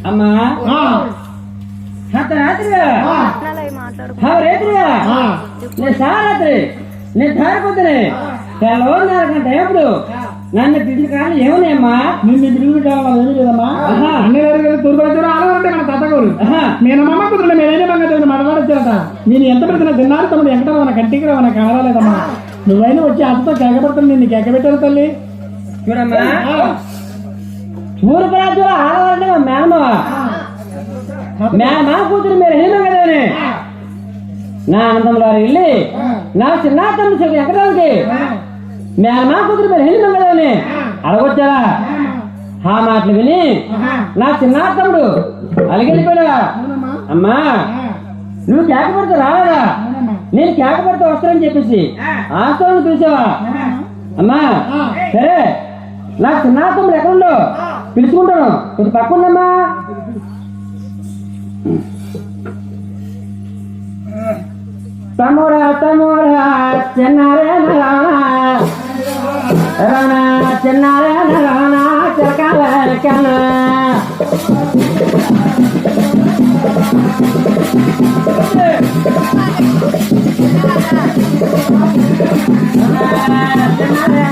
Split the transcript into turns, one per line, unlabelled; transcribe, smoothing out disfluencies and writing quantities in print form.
అమ్మా రాత్రి నేను ధారపోతున్నా తెల్లవారున్నరకంటే ఎప్పుడు నన్ను తిండి కానీ ఏమన్నాయమ్మా
నిన్ను తిరిగి కావాలని లేదమ్మా అన్ని తూర్పు ఆలంటే మన తాతగారు నేను అమ్మ కుదురు నేనే బంగారు మాట్లాడొచ్చారట నేను ఎంత పెడుతున్నా తిన్నారు తమ్ముడు ఎక్కడ మన కంటికి మన కనరాలేదమ్మా నువ్వైనా వచ్చి అతతో కేకబెడతాను నిన్ను కేకబెట్టాను తల్లి
చూడమ్మా తూర్పు రాజ్యంలో ఆడవాలంటే మేనమా కూతురు మీరు ఏమో కదని నా అనంతంలో వెళ్ళి నా చిన్న తమ్ముడు చెప్పి ఎక్కడానికి మేనమా కూతురు మీరు ఏమో కదని అడగొచ్చారా ఆ మాటలు విని నా చిన్న తమ్ముడు అలిగెళ్ళిపోయా అమ్మా నువ్వు కేకపడితే రాలేదా నేను కేకపడితే వస్తానని చెప్పేసి ఆశ్రమం పిలిచావా అమ్మా సరే నా చిన్న తమ్ముడు ఎక్కడుండో పిలుచుకుంటాను కొంచెం పక్కundమ్మా తమ్ముడా తమ్ముడా చిన్నారే రానా రానా చిన్నారే రానా చకాలకనా చిన్నారే